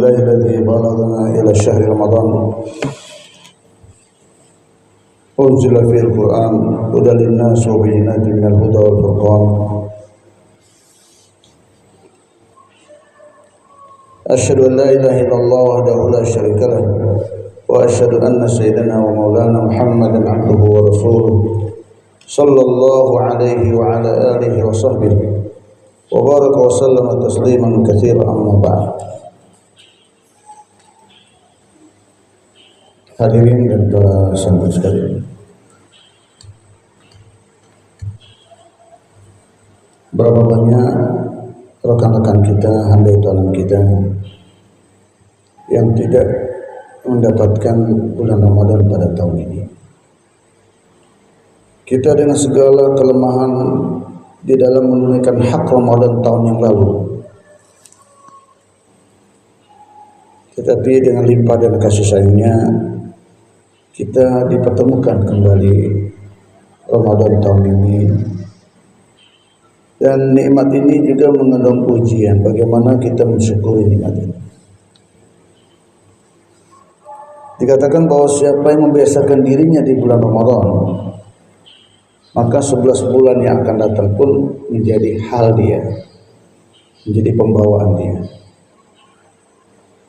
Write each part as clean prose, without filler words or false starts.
لله الذي بلغنا إلى شهر رمضان أنزل فيه القرآن هدى للناس وبينات من الهدى والفرقان أشهد أن لا إله إلا الله وحده لا شريك له وأشهد أن سيدنا ومولانا محمدا عبده ورسوله صلى الله عليه وعلى آله وصحبه وبارك وسلم تسليما كثيرا أما بعد. Hadirin dan para santai sekalian, berapa banyak rekan-rekan kita, hamba dalam kita yang tidak mendapatkan bulan Ramadan pada tahun ini. Kita dengan segala kelemahan di dalam menunaikan hak Ramadan tahun yang lalu, tetapi dengan limpah dan kasih sayangnya kita dipertemukan kembali Ramadan tahun ini, dan nikmat ini juga mengandung ujian bagaimana kita mensyukuri nikmat ini. Dikatakan bahwa siapa yang membiasakan dirinya di bulan Ramadan, maka 11 bulan yang akan datang pun menjadi hal dia, menjadi pembawaan dia.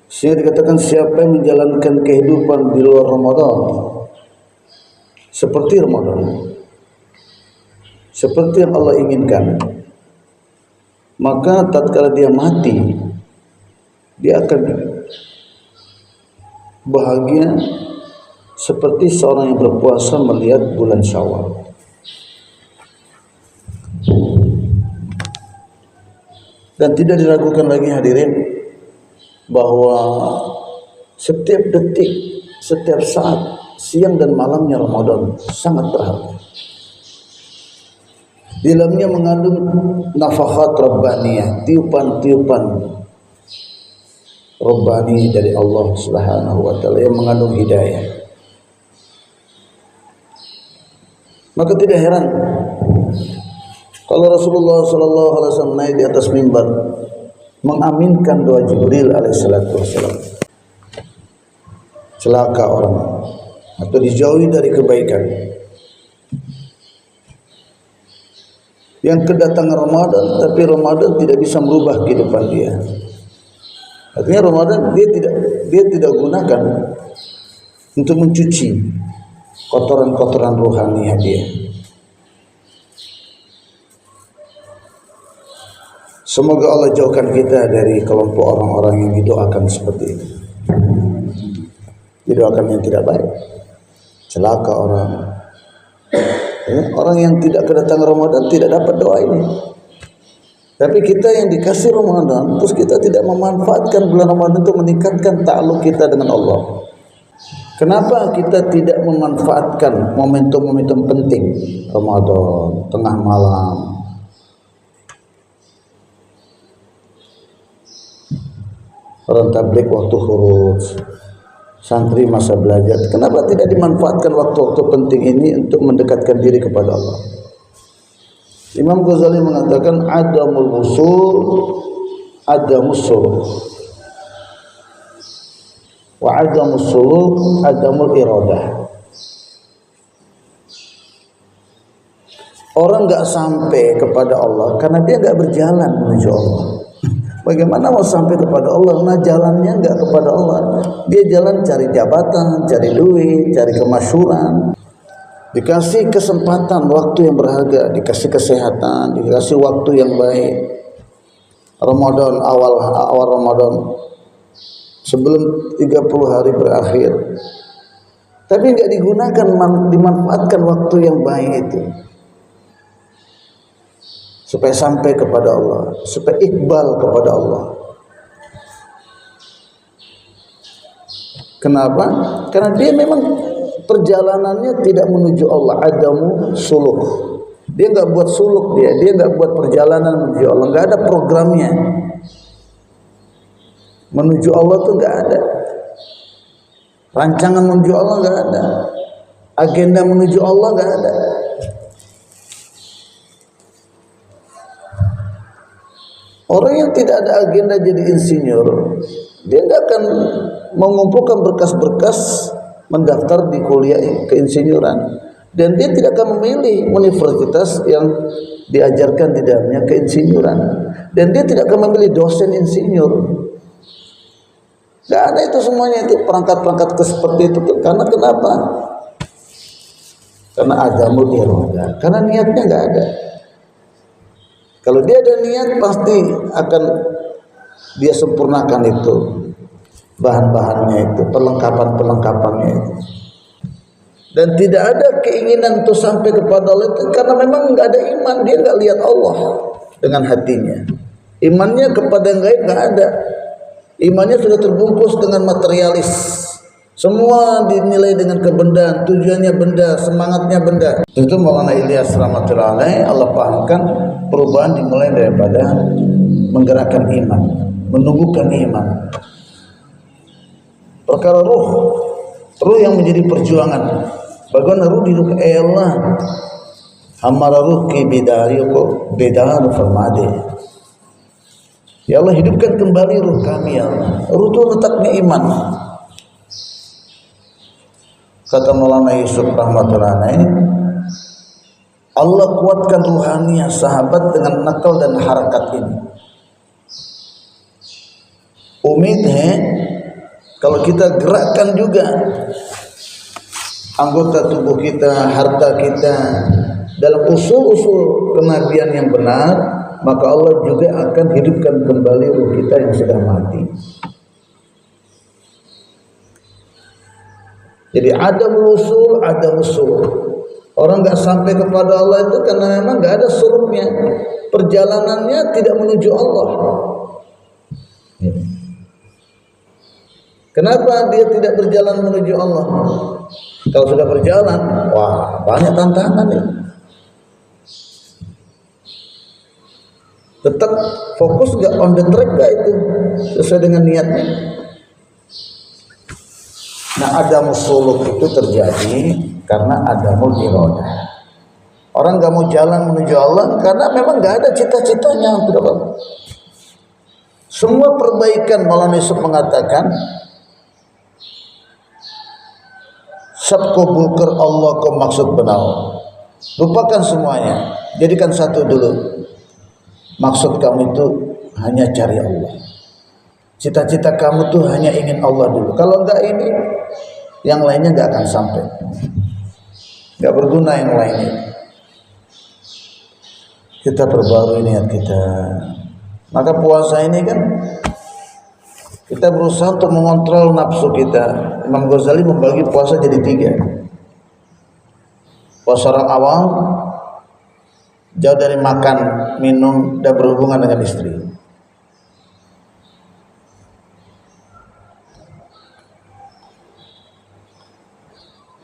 Sehingga dikatakan siapa yang menjalankan kehidupan di luar Ramadan seperti Ramadan, seperti yang Allah inginkan, maka tatkala dia mati, dia akan bahagia seperti seorang yang berpuasa melihat bulan Syawal. Dan tidak diragukan lagi hadirin bahwa setiap detik, setiap saat, siang dan malamnya Ramadan sangat berharga. Di dalamnya mengandung nafahat rabbaniyah, tiupan-tiupan rabbani dari Allah Subhanahu wa taala yang mengandung hidayah. Maka tidak heran kalau Rasulullah sallallahu alaihi wasallam naik di atas mimbar mengaminkan doa Jibril alaihissalatu wassalam, celaka orang atau dijauhi dari kebaikan yang kedatangan Ramadan, tapi Ramadan tidak bisa merubah kehidupan dia. Artinya Ramadan dia tidak gunakan untuk mencuci kotoran-kotoran rohani dia. Semoga Allah jauhkan kita dari kelompok orang-orang yang didoakan seperti itu. Didoakan yang tidak baik. Celaka orang. Orang yang tidak kedatangan Ramadan tidak dapat doa ini. Tapi kita yang dikasih Ramadan, terus kita tidak memanfaatkan bulan Ramadan untuk meningkatkan ta'aluk kita dengan Allah. Kenapa kita tidak memanfaatkan momentum-momentum penting Ramadan, tengah malam, orang tabligh waktu khuruj, santri masa belajar? Kenapa tidak dimanfaatkan waktu-waktu penting ini untuk mendekatkan diri kepada Allah? Imam Ghazali mengatakan adamul wusul adamus suluk, wa adamus suluk adamul iradah. Orang enggak sampai kepada Allah karena dia enggak berjalan menuju Allah. Bagaimana mau sampai kepada Allah? Nah, jalannya enggak kepada Allah. Dia jalan cari jabatan, cari duit, cari kemasyhuran. Dikasih kesempatan, waktu yang berharga, dikasih kesehatan, dikasih waktu yang baik. Ramadan, awal Ramadan, sebelum 30 hari berakhir. Tapi enggak digunakan, dimanfaatkan waktu yang baik itu supaya sampai kepada Allah, supaya iqbal kepada Allah. Kenapa? Karena dia memang perjalanannya tidak menuju Allah, adamu suluk. Dia enggak buat suluk, dia enggak buat perjalanan menuju Allah, enggak ada programnya. Menuju Allah tuh enggak ada. Rancangan menuju Allah enggak ada. Agenda menuju Allah enggak ada. Orang yang tidak ada agenda jadi insinyur, Dia nggak akan mengumpulkan berkas-berkas mendaftar di kuliah keinsinyuran, dan dia tidak akan memilih universitas yang diajarkan di dalamnya keinsinyuran, dan dia tidak akan memilih dosen insinyur. Nggak ada itu semuanya, itu perangkat-perangkat seperti itu. Karena kenapa? Karena adamul iradah, karena niatnya nggak ada. Kalau dia ada niat, pasti akan dia sempurnakan itu bahan-bahannya, itu perlengkapan-perlengkapannya itu. Dan tidak ada keinginan untuk sampai kepada Allah itu karena memang nggak ada iman. Dia nggak lihat Allah dengan hatinya. Imannya kepada yang gaib nggak ada. Imannya sudah terbungkus dengan materialis. Semua dinilai dengan kebendaan, tujuannya benda, semangatnya benda. Itu Maulana Ilyas rahmatullahi alaih, Allah pahamkan perubahan dimulai daripada menggerakkan iman, menumbuhkan iman. Perkara ruh yang menjadi perjuangan. Bagaimana ruh hidup Allah? Hamara ruh ki bidari ko bedar farmade. Ya Allah, hidupkan kembali ruh kami ya Allah. Ruh itu letaknya iman. Kata Maulana Yusuf rahmatullahi alaih, Allah kuatkan ruhaniah sahabat dengan nakal dan harakat ini. Kalau kita gerakkan juga anggota tubuh kita, harta kita dalam usul-usul kenabian yang benar, maka Allah juga akan hidupkan kembali ruh kita yang sudah mati. Jadi ada usul, ada usul. Orang nggak sampai kepada Allah itu karena memang nggak ada surutnya, perjalanannya tidak menuju Allah. Kenapa dia tidak berjalan menuju Allah? Kalau sudah berjalan, wah banyak tantangan ya. Tetap fokus nggak on the track nggak itu sesuai dengan niatnya. Nah, adamul suluk itu terjadi karena adamul iradah. Orang nggak mau jalan menuju Allah karena memang nggak ada cita-citanya untuk Allah. Semua perbaikan, Maulana Yusuf mengatakan, sabkobulker Allah ko maksud benar. Lupakan semuanya, jadikan satu dulu. Maksud kamu itu hanya cari Allah. Cita-cita kamu tuh hanya ingin Allah dulu. Kalau enggak ini, yang lainnya enggak akan sampai. Enggak berguna yang lainnya. Kita perbarui niat kita. Maka puasa ini kan kita berusaha untuk mengontrol nafsu kita. Imam Ghazali membagi puasa jadi 3. Puasa orang awam, jauh dari makan, minum, dan berhubungan dengan istri.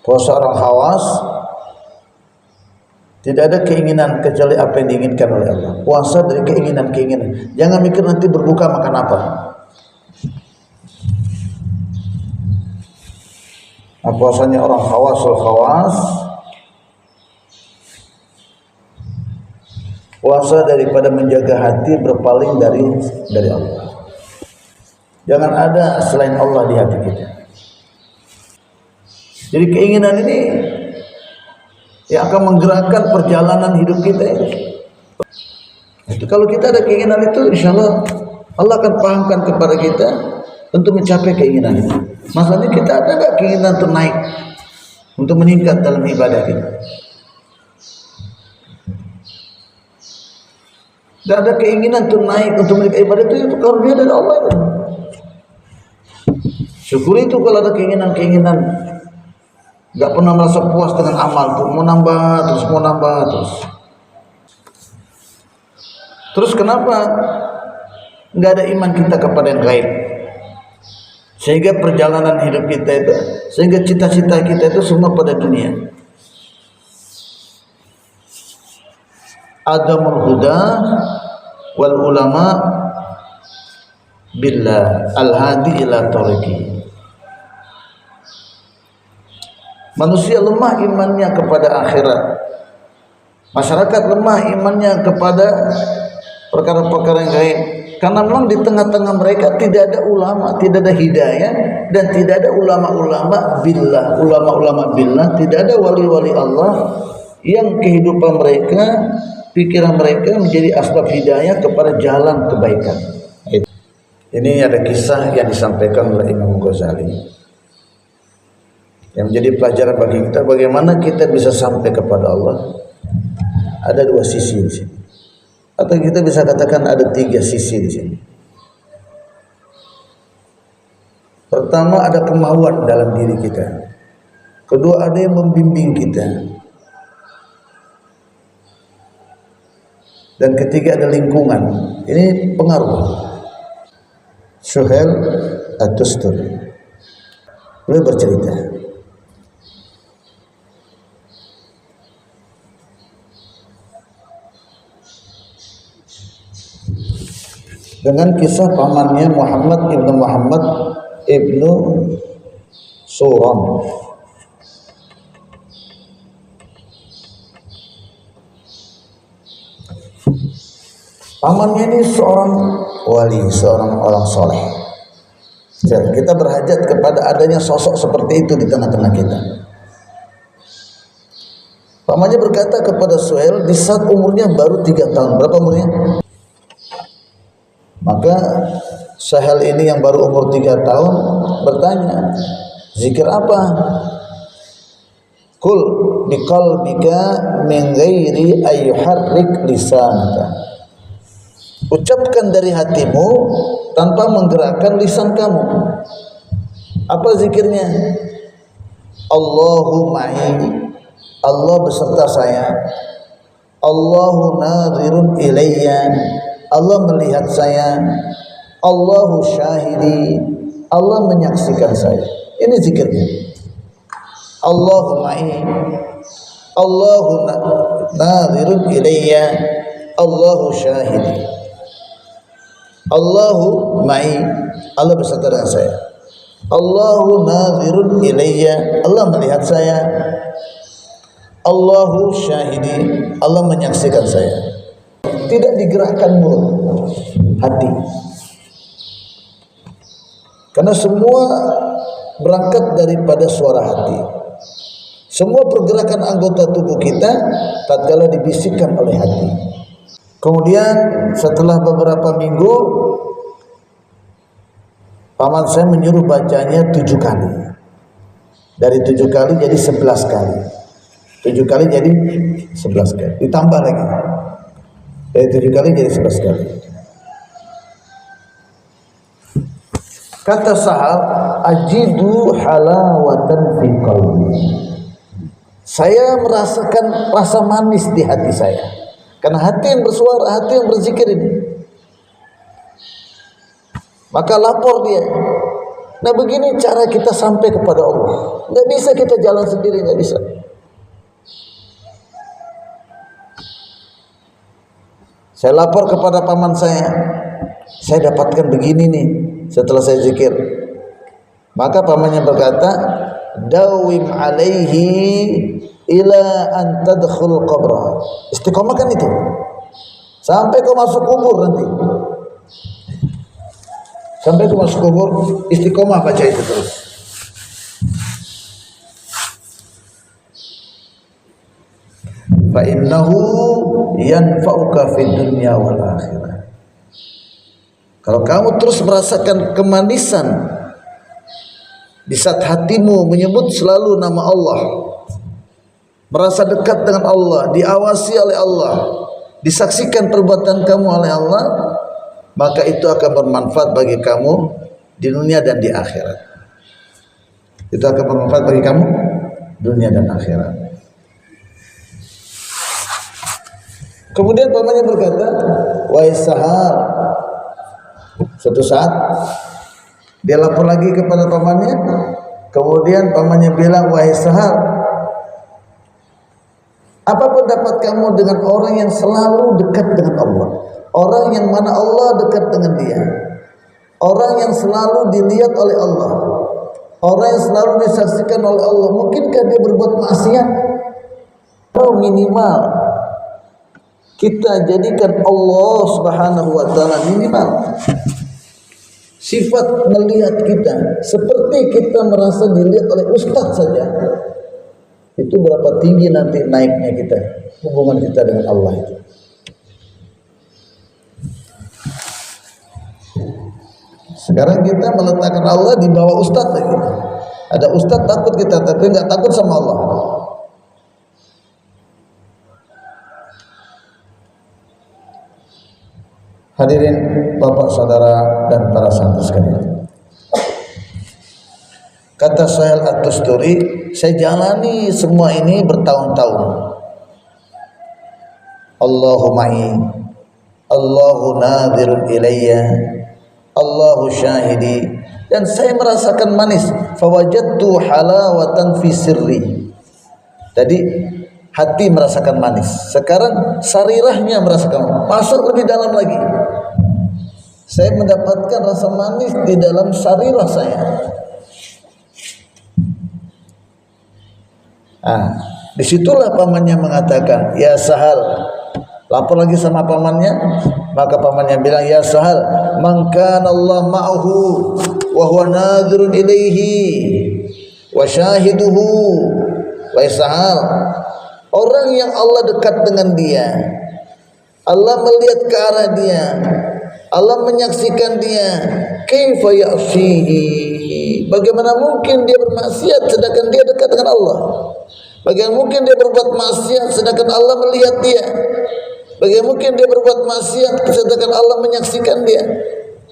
Puasa orang khawas, tidak ada keinginan kecuali apa yang diinginkan oleh Allah. Puasa dari keinginan-keinginan. Jangan mikir nanti berbuka makan apa. Nah, puasanya orang khawas, puasa daripada menjaga hati berpaling dari Allah. Jangan ada selain Allah di hati kita. Jadi keinginan ini yang akan menggerakkan perjalanan hidup kita. Itu kalau kita ada keinginan itu, insya Allah Allah akan pahamkan kepada kita untuk mencapai keinginan itu. Masalahnya kita ada nggak keinginan untuk naik, untuk meningkat dalam ibadah kita? Tidak ada keinginan untuk naik, untuk meningkat ibadah itu karunia dari Allah itu. Syukuri itu kalau ada keinginan-keinginan. Gak pernah merasa puas dengan amal tuh, mau nambah terus. Terus kenapa nggak ada iman kita kepada yang gaib? Sehingga perjalanan hidup kita itu, sehingga cita-cita kita itu semua pada dunia. Adamul huda wal ulama billah al-hadi ila tariqi. Manusia lemah imannya kepada akhirat. Masyarakat lemah imannya kepada perkara-perkara yang gaib. Karena memang di tengah-tengah mereka tidak ada ulama, tidak ada hidayah, dan tidak ada ulama-ulama billah. Ulama-ulama billah, tidak ada wali-wali Allah yang kehidupan mereka, pikiran mereka menjadi asbab hidayah kepada jalan kebaikan. Ini ada kisah yang disampaikan oleh Imam Ghazali yang menjadi pelajaran bagi kita bagaimana kita bisa sampai kepada Allah. Ada dua sisi di sini. Atau kita bisa katakan ada tiga sisi di sini. Pertama, ada kemauan dalam diri kita. Kedua, ada yang membimbing kita. Dan ketiga, ada lingkungan. Ini pengaruh. Suhail At-Tusturi beliau bercerita, dengan kisah pamannya Muhammad ibnu Suram. Pamannya ini seorang wali, seorang orang soleh. Jadi kita berhajat kepada adanya sosok seperti itu di tengah-tengah kita. Pamannya berkata kepada Suhail di saat umurnya baru 3 tahun. Berapa umurnya? Maka Suhail ini yang baru umur 3 tahun bertanya, zikir apa? Kul biqalbika min ghairi ayyuharrik lisanaka. Ucapkan dari hatimu tanpa menggerakkan lisan kamu. Apa zikirnya? Allahu ma'i, Allah beserta saya. Allahu nadhirun ilayya, Allah melihat saya. Allahu syahidi, Allah menyaksikan saya. Ini zikirnya. Allahu ma'i, Allahu nadhirun ilayya, Allahu syahidi. Allahu ma'i, Allah beserta dengan saya. Allahu nadhirun ilayya, Allah melihat saya. Allahu syahidi, Allah menyaksikan saya. Tidak digerakkan mulut, hati. Karena semua berangkat daripada suara hati. Semua pergerakan anggota tubuh kita tatkala dibisikkan oleh hati. Kemudian setelah beberapa minggu, paman saya menyuruh bacanya 7 kali. Dari 7 kali jadi 11 kali. 7 kali jadi 11 kali. Ditambah lagi. Dari 7 kali jadi 11 kali. Kata Sahal, ajidu halawatan fi qalbi. Saya merasakan rasa manis di hati saya. Karena hati yang bersuara, hati yang berzikir ini. Maka lapor dia. Nah, begini cara kita sampai kepada Allah. Nggak bisa kita jalan sendiri, nggak bisa. Saya lapor kepada paman saya dapatkan begini nih setelah saya zikir. Maka pamannya berkata, dawim alaihi ila an tadkhul qabra. Istiqomahkan itu sampai kau masuk kubur nanti. Sampai kau masuk kubur, istiqomah baca itu terus. Fa innahu yanfa'uka fid dunya wal akhirah. Kalau kamu terus merasakan kemanisan di saat hatimu menyebut selalu nama Allah, merasa dekat dengan Allah, diawasi oleh Allah, disaksikan perbuatan kamu oleh Allah, maka itu akan bermanfaat bagi kamu di dunia dan di akhirat. Itu akan bermanfaat bagi kamu dunia dan akhirat. Kemudian pamannya berkata, wahai Sahal, suatu saat dia lapor lagi kepada pamannya. Kemudian pamannya bilang, wahai Sahal, apa pendapat kamu dengan orang yang selalu dekat dengan Allah? Orang yang mana Allah dekat dengan dia. Orang yang selalu dilihat oleh Allah. Orang yang selalu disaksikan oleh Allah. Mungkinkah dia berbuat maksiat? Atau minimal kita jadikan Allah Subhanahu wa taala minimal. Sifat melihat kita seperti kita merasa dilihat oleh ustaz saja. Itu berapa tinggi nanti naiknya kita, hubungan kita dengan Allah itu. Sekarang kita meletakkan Allah di bawah ustaz lagi. Ada ustaz takut kita, tapi enggak takut sama Allah. Hadirin Bapak Saudara dan para santri sekalian. Kata Sahal At-Tusturi, saya jalani semua ini bertahun-tahun. Allahu ma'i, Allahu nadhirun ilayya, Allahu syahidi, dan saya merasakan manis. Fawajadtu halawatan fi sirri. Tadi hati merasakan manis. Sekarang sarirahnya merasakan, masuk lebih dalam lagi. Saya mendapatkan rasa manis di dalam sarirah saya. Disitulah pamannya mengatakan, ya Sahal, lapor lagi sama pamannya. Maka pamannya bilang, ya Sahal, man kana Allah ma'ahu wa huwa nadhirun ilaihi wa syahiduhu. Wa Sahal, orang yang Allah dekat dengan dia, Allah melihat ke arah dia, Allah menyaksikan dia, kaifa ya'sihi, bagaimana mungkin dia bermaksiat sedangkan dia dekat dengan Allah? Bagaimana mungkin dia berbuat maksiat sedangkan Allah melihat dia? Bagaimana mungkin dia berbuat maksiat sedangkan Allah menyaksikan dia?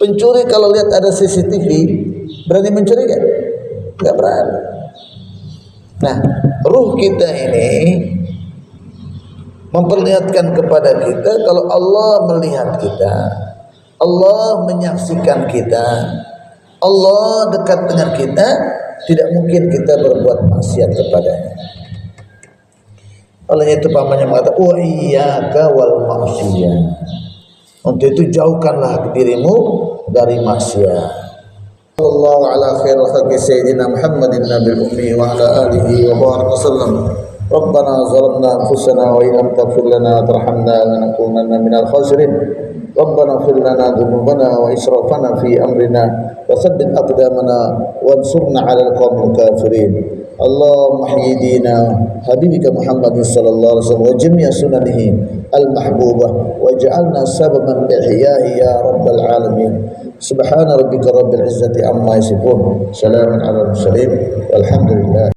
Pencuri kalau lihat ada CCTV, berani mencuri kan? Enggak berani. Nah, ruh kita ini memperlihatkan kepada kita kalau Allah melihat kita, Allah menyaksikan kita, Allah dekat dengan kita, tidak mungkin kita berbuat maksiat kepadanya. Oleh itu pamannya mengatakan, wa iyyaka wal ma'siyah. Untuk itu jauhkanlah dirimu dari maksiat. Sallallahu ala khairil khalqi sayyidina Muhammadin nabil ummi wa ala alihi wa baraka sallam. Rabbana zalamna anfusana wa illam taghfir lana tarhamna lanakunanna minal khasirin. Rabbana ighfir lana dhunubana wa israfana fi amrina wa tsabbit aqdamana wansurna 'alal qaumil kafirin. Allahumma ahyi dina habibika Muhammadin sallallahu alaihi wasallam wa jami' sunanihi al-mahbubah waj'alna sababan li ihya'i ya rabbal alamin. Subhana rabbika rabbil izzati amma yasifun. Salamun 'alal mursalin walhamdulillah.